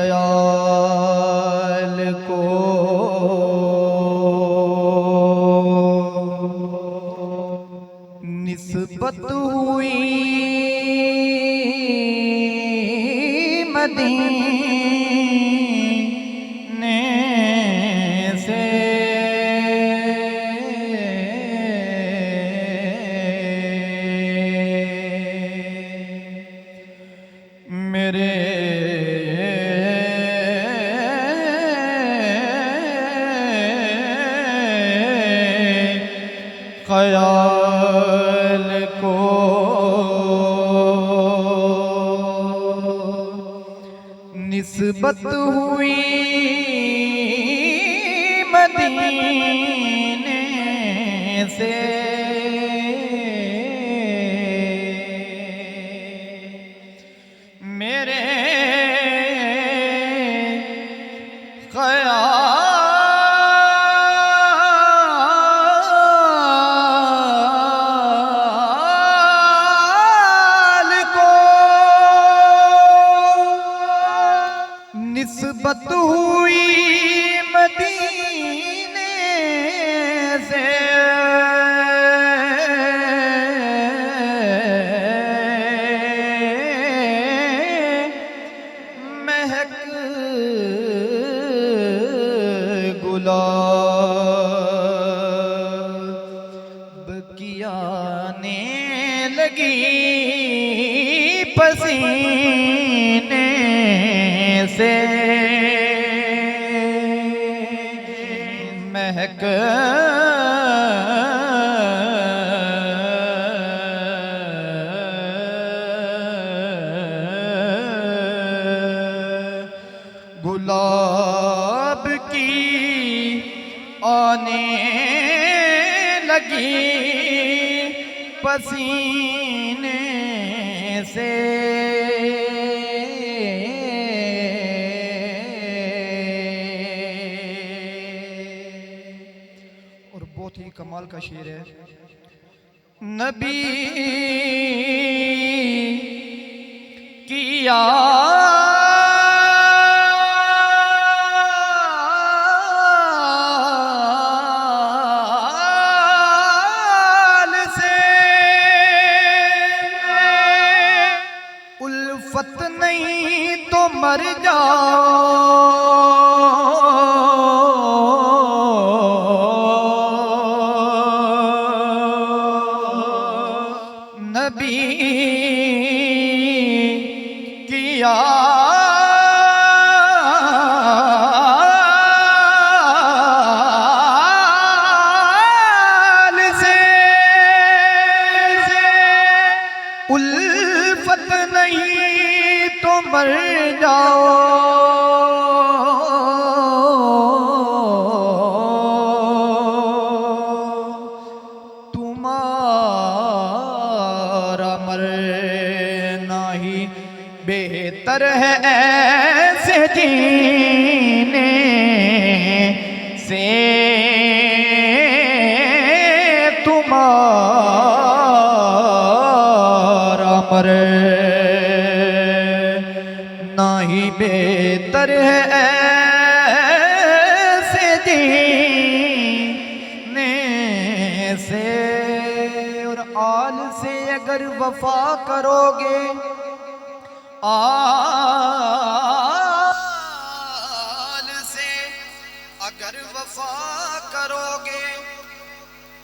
خیال کو نسبت ہوئی مدینے سے میرے خیال کو نسبت ہوئی مدینے سے میرے خیال کو نسبت ہوئی مدینے سے مہک گلاب کی آنے لگی پسینے سے مہک گلاب کی آنے لگی پسینے سے اور بہت ہی کمال کا شعر ہے. نبی کی آل سے الفت نہیں تو مر نبی کی آل سے الفت نہیں تو مر جاؤ بہتر ہے ایسے جینے سے تمہارا مرنا ہی بہتر ہے ایسے جینے سے. اور آل سے اگر وفا کرو گے آل سے اگر وفا کرو گے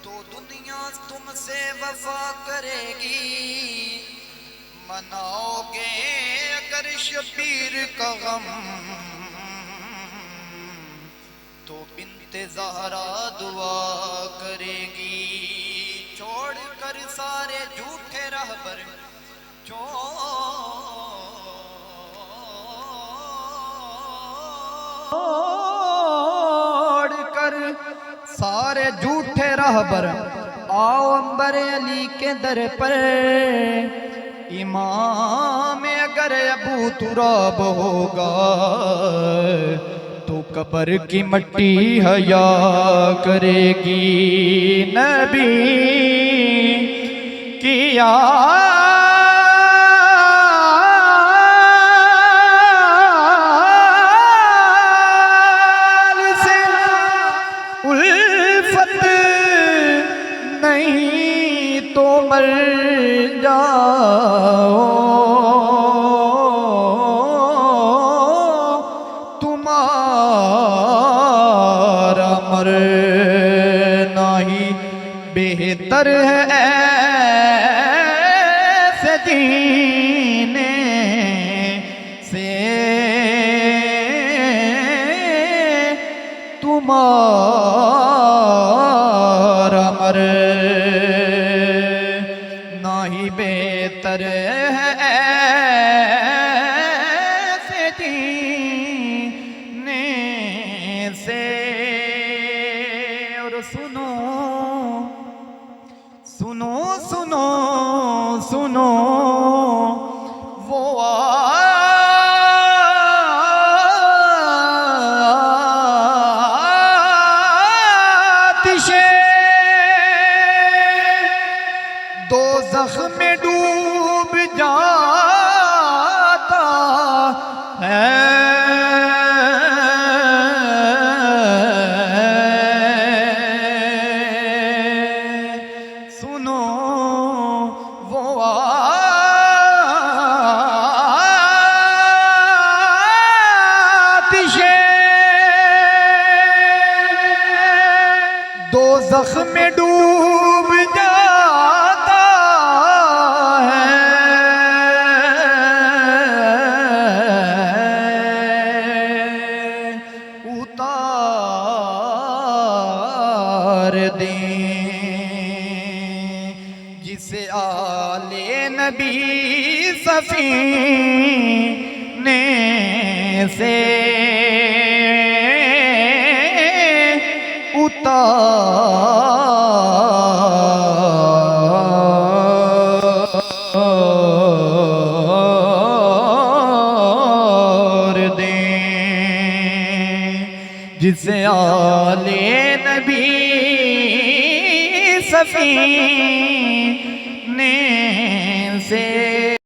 تو دنیا تم سے وفا کرے گی. مناؤ گے اگر شبیر کا غم تو بنت زہرا دعا کرے گی. چھوڑ کر سارے جھوٹے رہبر چھوڑ کر سارے جھوٹے راہبر آؤ عنبر علی کے در پر. امام اگر ابو تراب ہوگا تو قبر کی مٹی حیا کرے گی. نبی کی تمہارا مرنا ہی بہتر ہے ایسے جینے سے تمہارا مرنا ہی بہتر ہے ایسے جینے سے اور سنو سنو سنو سنو وہ آتش دوزخ میں ڈوب جاتا ہے دوزخ میں ڈوب جاتا ہے اتار دیں جسے آل نبی سفینے سے اتار دیں جسے آل نبی سفینے